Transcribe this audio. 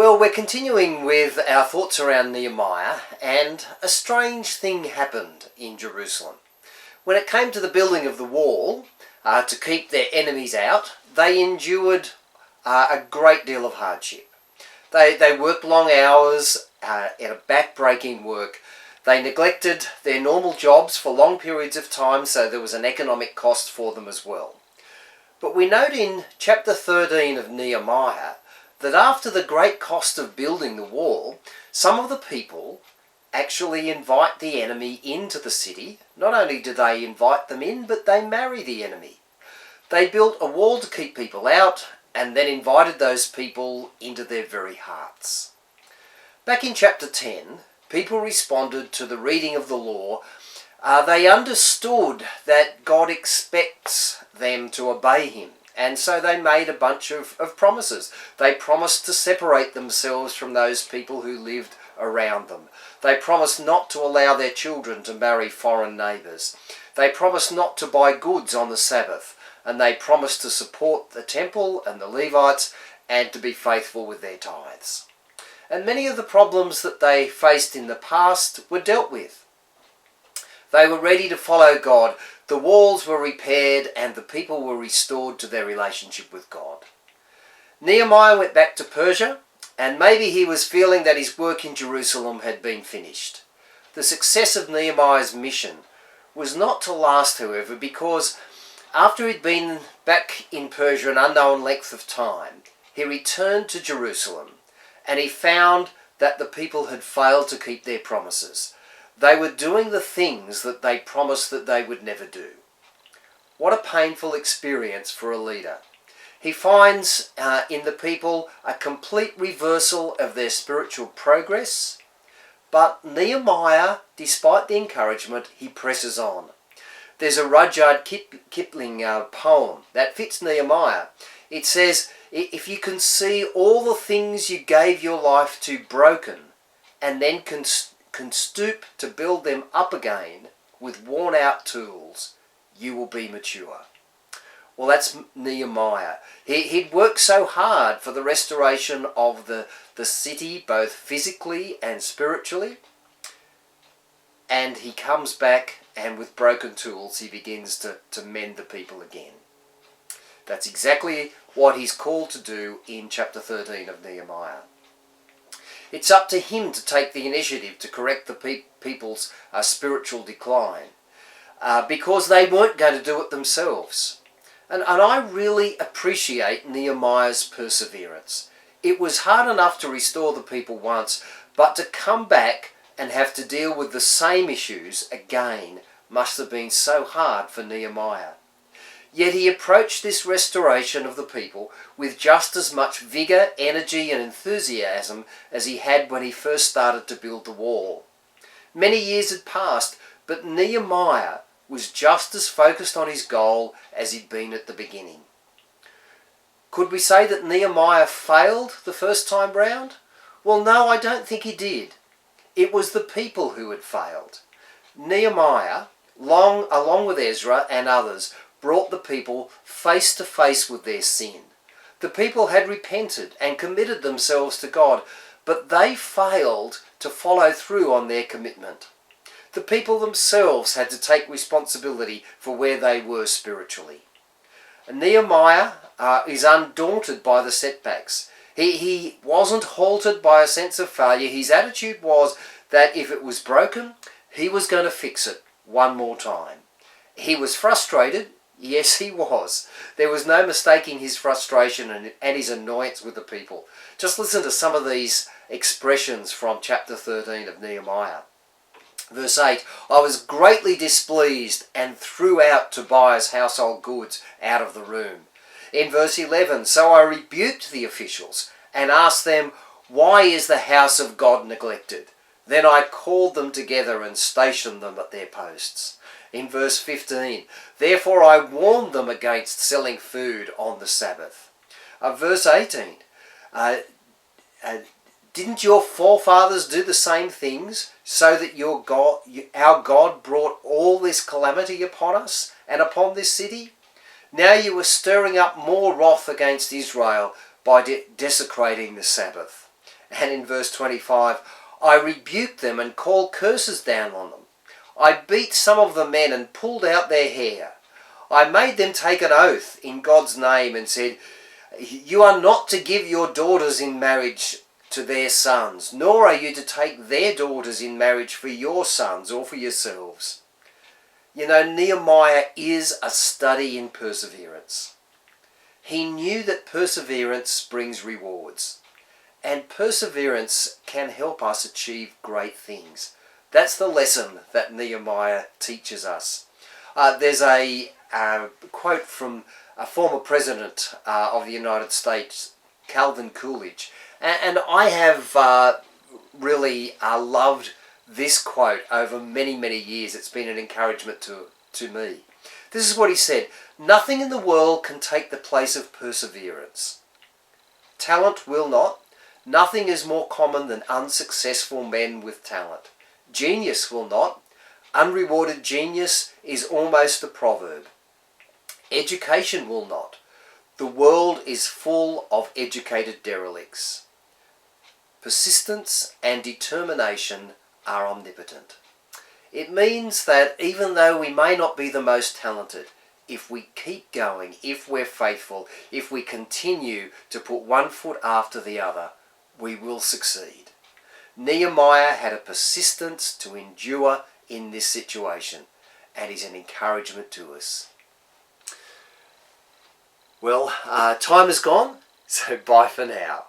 Well, we're continuing with our thoughts around Nehemiah, and a strange thing happened in Jerusalem. When it came to the building of the wall, to keep their enemies out, they endured a great deal of hardship. They worked long hours in a back-breaking work. They neglected their normal jobs for long periods of time, so there was an economic cost for them as well. But we note in chapter 13 of Nehemiah that after the great cost of building the wall, some of the people actually invite the enemy into the city. Not only do they invite them in, but they marry the enemy. They built a wall to keep people out and then invited those people into their very hearts. Back in chapter 10, people responded to the reading of the law. They understood that God expects them to obey him. And so they made a bunch of promises. They promised to separate themselves from those people who lived around them. They promised not to allow their children to marry foreign neighbours. They promised not to buy goods on the Sabbath. And they promised to support the temple and the Levites and to be faithful with their tithes. And many of the problems that they faced in the past were dealt with. They were ready to follow God. The walls were repaired and the people were restored to their relationship with God. Nehemiah went back to Persia, and maybe he was feeling that his work in Jerusalem had been finished. The success of Nehemiah's mission was not to last, however, because after he'd been back in Persia an unknown length of time, he returned to Jerusalem and he found that the people had failed to keep their promises. They were doing the things that they promised that they would never do. What a painful experience for a leader. He finds in the people a complete reversal of their spiritual progress, but Nehemiah, despite the encouragement, he presses on. There's a Rudyard Kipling poem that fits Nehemiah. It says, if you can see all the things you gave your life to broken and then can stoop to build them up again with worn out tools, you will be mature. Well, that's Nehemiah. He'd worked so hard for the restoration of the city, both physically and spiritually, and he comes back and with broken tools he begins to mend the people again. That's exactly what he's called to do in chapter 13 of Nehemiah. It's up to him to take the initiative to correct the people's spiritual decline because they weren't going to do it themselves. And I really appreciate Nehemiah's perseverance. It was hard enough to restore the people once, but to come back and have to deal with the same issues again must have been so hard for Nehemiah. Yet he approached this restoration of the people with just as much vigour, energy and enthusiasm as he had when he first started to build the wall. Many years had passed, but Nehemiah was just as focused on his goal as he'd been at the beginning. Could we say that Nehemiah failed the first time round? Well, no, I don't think he did. It was the people who had failed. Nehemiah, along with Ezra and others, brought the people face to face with their sin. The people had repented and committed themselves to God, but they failed to follow through on their commitment. The people themselves had to take responsibility for where they were spiritually. And Nehemiah is undaunted by the setbacks. He wasn't halted by a sense of failure. His attitude was that if it was broken, he was going to fix it one more time. He was frustrated. Yes, he was. There was no mistaking his frustration and his annoyance with the people. Just listen to some of these expressions from chapter 13 of Nehemiah. Verse 8, I was greatly displeased and threw out Tobiah's household goods out of the room. In verse 11, so I rebuked the officials and asked them, why is the house of God neglected? Then I called them together and stationed them at their posts. In verse 15, therefore I warned them against selling food on the Sabbath. Verse 18, didn't your forefathers do the same things so that our God brought all this calamity upon us and upon this city? Now you are stirring up more wrath against Israel by desecrating the Sabbath. And in verse 25, I rebuked them and called curses down on them. I beat some of the men and pulled out their hair. I made them take an oath in God's name and said, you are not to give your daughters in marriage to their sons, nor are you to take their daughters in marriage for your sons or for yourselves. You know, Nehemiah is a study in perseverance. He knew that perseverance brings rewards, and perseverance can help us achieve great things. That's the lesson that Nehemiah teaches us. There's a quote from a former president of the United States, Calvin Coolidge, and I have really loved this quote over many, many years. It's been an encouragement to me. This is what he said: nothing in the world can take the place of perseverance. Talent will not. Nothing is more common than unsuccessful men with talent. Genius will not. Unrewarded genius is almost a proverb. Education will not. The world is full of educated derelicts. Persistence and determination are omnipotent. It means that even though we may not be the most talented, if we keep going, if we're faithful, if we continue to put one foot after the other, we will succeed. Nehemiah had a persistence to endure in this situation, and is an encouragement to us. Well, time is gone, so bye for now.